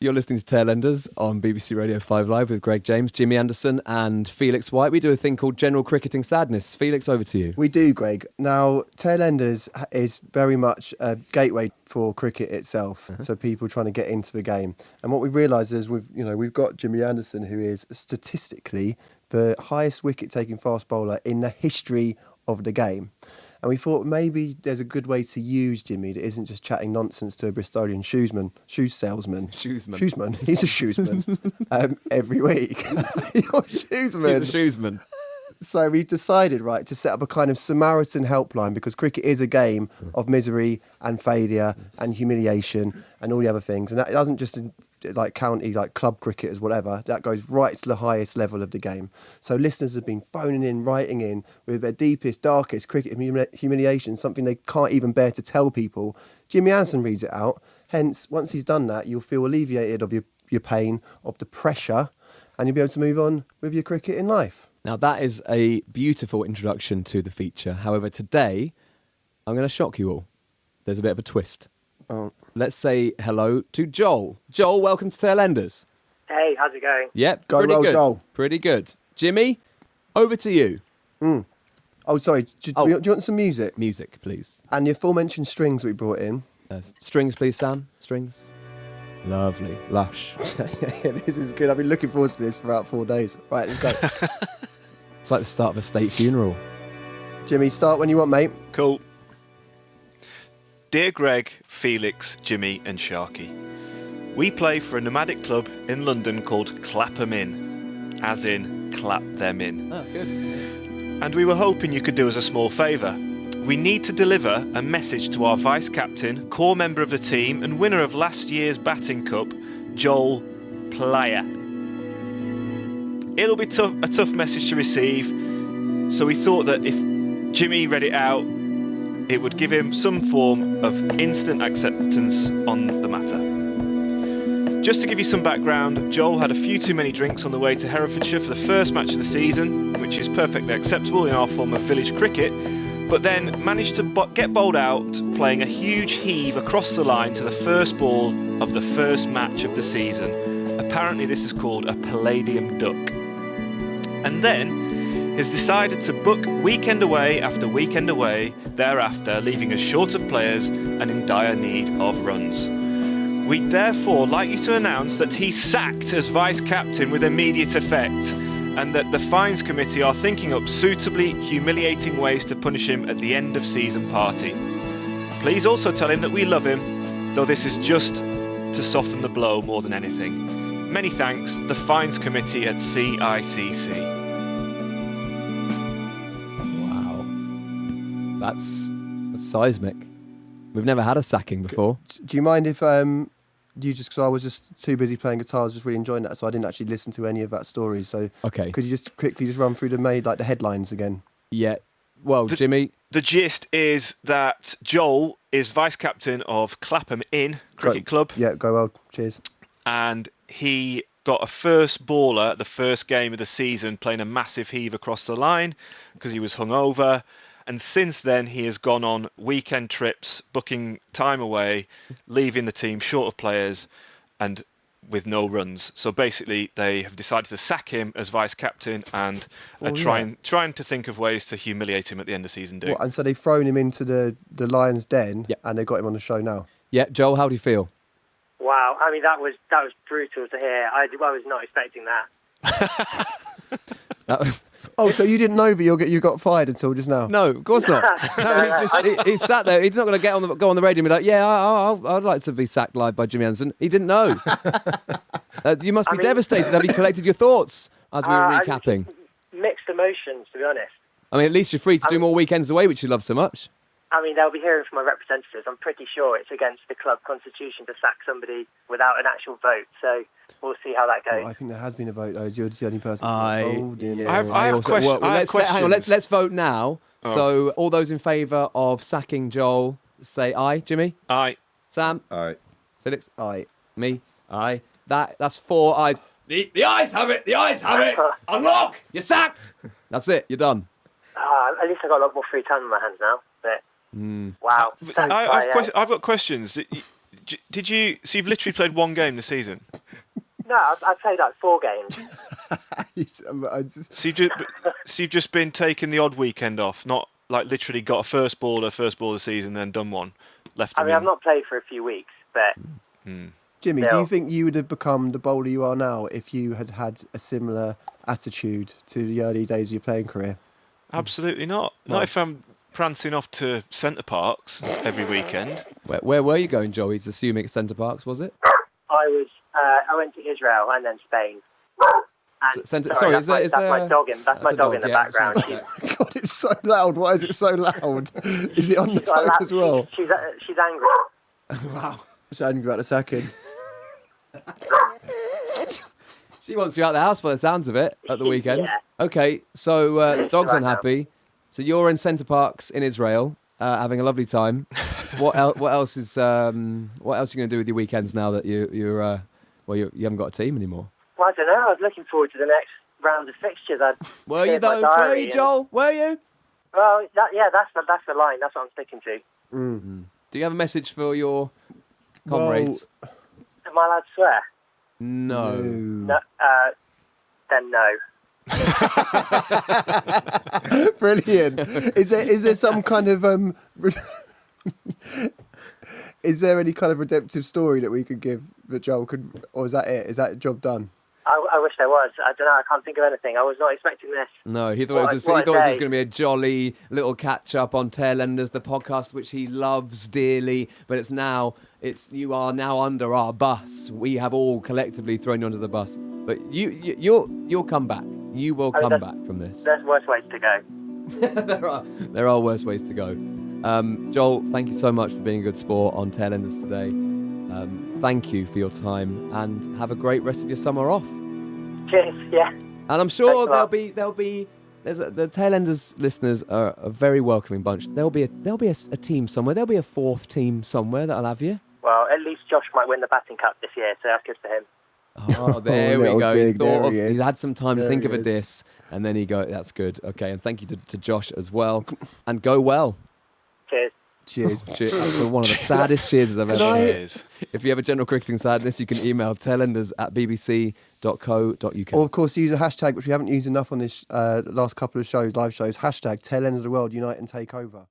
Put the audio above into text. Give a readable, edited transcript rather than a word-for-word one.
You're listening to Tailenders on BBC Radio 5 Live with Greg James, Jimmy Anderson and Felix White. We do a thing called General Cricketing Sadness. Felix, over to you. We do, Greg. Now, Tailenders is very much a gateway for cricket itself, so people trying to get into the game. And what we've realised is we've got Jimmy Anderson, who is statistically the highest wicket-taking fast bowler in the history of the game. And we thought maybe there's a good way to use Jimmy that isn't just chatting nonsense to a Bristolian shoe salesman. Shoesman. He's a shoesman. Every week. You're a shoesman. He's a shoesman. So we decided, to set up a kind of Samaritan helpline, because cricket is a game of misery and failure and humiliation and all the other things. And that doesn't just county, club cricket as whatever. That goes right to the highest level of the game. So listeners have been phoning in, writing in with their deepest, darkest cricket humiliation, something they can't even bear to tell people. Jimmy Anderson reads it out. Hence, once he's done that, you'll feel alleviated of your pain, of the pressure, and you'll be able to move on with your cricket in life. Now, that is a beautiful introduction to the feature. However, today, I'm going to shock you all. There's a bit of a twist. Oh. Let's say hello to Joel. Joel, welcome to Tailenders. Hey, how's it going? Yep, Go pretty well, good. Joel. Pretty good. Jimmy, over to you. Oh, sorry. Do you want some music? Music, please. And your aforementioned strings we brought in. Strings, please, Sam. Strings. Lovely. Lush. Yeah, this is good. I've been looking forward to this for about 4 days. Right, let's go. It's like the start of a state funeral. Jimmy, start when you want, mate. Cool. Dear Greg, Felix, Jimmy and Sharky, we play for a nomadic club in London called Clap 'em In, as in clap them in. Oh, good. And we were hoping you could do us a small favour. We need to deliver a message to our vice-captain, core member of the team and winner of last year's batting cup, Joel Plaja. It'll be a tough message to receive, so we thought that if Jimmy read it out, it would give him some form of instant acceptance on the matter. Just to give you some background, Joel had a few too many drinks on the way to Herefordshire for the first match of the season, which is perfectly acceptable in our form of village cricket, but then managed to get bowled out playing a huge heave across the line to the first ball of the first match of the season. Apparently this is called a palladium duck. And then has decided to book weekend away after weekend away thereafter, leaving us short of players and in dire need of runs. We'd therefore like you to announce that he's sacked as vice-captain with immediate effect, and that the fines committee are thinking up suitably humiliating ways to punish him at the end of season party. Please also tell him that we love him, though this is just to soften the blow more than anything. Many thanks, the fines committee at CICC. Wow. That's seismic. We've never had a sacking before. Do you mind if because I was just too busy playing guitar, I was just really enjoying that, so I didn't actually listen to any of that story. So Okay. could you just quickly run through the headlines again? Yeah. Well, Jimmy. The gist is that Joel is vice-captain of Clap 'em In Cricket Club. Yeah, go well. Cheers. And he got a first baller at the first game of the season playing a massive heave across the line because he was hungover. And since then, he has gone on weekend trips, booking time away, leaving the team short of players and with no runs. So basically, they have decided to sack him as vice-captain and are trying to think of ways to humiliate him at the end of season. And so they've thrown him into the lion's den, Yep. and they've got him on the show now. Yeah, Joel, how do you feel? Wow, I mean that was brutal to hear. I was not expecting that. Oh, so you didn't know that you got fired until just now? No, of course not. No, he's sat there. He's not going to go on the radio and be like, yeah, I'd like to be sacked live by Jimmy Anderson. He didn't know. You must be devastated. Have you collected your thoughts as we were recapping? Mixed emotions, to be honest. I mean, at least you're free to do more weekends away, which you love so much. I mean, they'll be hearing from my representatives. I'm pretty sure it's against the club constitution to sack somebody without an actual vote. So we'll see how that goes. Well, I think there has been a vote, though. You're the only person voted. Hang on, let's vote now. Oh. So all those in favour of sacking Joel, say aye. Jimmy? Aye. Sam? Aye. Felix? Aye. Me? Aye. That's 4 ayes. The ayes have it. The ayes have it. Unlock. You're sacked. That's it. You're done. At least I've got a lot more free time on my hands now. But wow. I've got questions. did you? So you've literally played one game this season. No, I've played like 4 games. So you've just been taking the odd weekend off, not like literally got a first ball of the season, then done one. Left. I mean, I've not played for a few weeks, but. Jimmy, Still. do you think you would have become the bowler you are now if you had had a similar attitude to the early days of your playing career? Absolutely not. Not if I'm prancing off to Centre Parcs every weekend. Where were you going, Joe? He's assuming it's Centre Parcs, was it? I went to Israel and then Spain. And, that's my dog in the background. God, it's so loud. Why is it so loud? Is it on the phone as well? She's angry. Wow. She's angry about the sacking. She wants you out of the house by the sounds of it at the weekend. Yeah. Okay, so dog's Right unhappy. So you're in Centre Parcs in Israel, having a lovely time. What else are you going to do with your weekends now that you haven't got a team anymore? Well, I don't know. I was looking forward to the next round of fixtures. Were you though? Were you, Joel? Were you? Well, that's the line. That's what I'm sticking to. Do you have a message for your comrades? Am I allowed to swear? No. No. Then no. Brilliant. Is there some kind of is there any kind of redemptive story that we could give that Joel could, or is that it? Is that job done? I wish there was. I don't know. I can't think of anything. I was not expecting this. No, he thought it was going to be a jolly little catch up on Tailenders, the podcast which he loves dearly. But you are now under our bus. We have all collectively thrown you under the bus. But you'll come back. You will come back from this. There's worse ways to go. there are worse ways to go. Joel, thank you so much for being a good sport on Tailenders today. Thank you for your time and have a great rest of your summer off. Cheers. Yeah. And I'm sure the Tailenders listeners are a very welcoming bunch. There'll be a team somewhere. There'll be a 4th team somewhere that'll have you. Well, at least Josh might win the batting cup this year, so that's good for him. Oh, there we go. Dig, He's had some time to think of a diss, and then that's good. Okay, and thank you to Josh as well. And go well. Cheers. Cheers. That's one of the saddest cheers I've ever heard. If you have a general cricketing sadness, you can email tailenders@bbc.co.uk. Or, of course, use a hashtag, which we haven't used enough on this last couple of live shows. Hashtag Tailenders of the World, Unite and Take Over.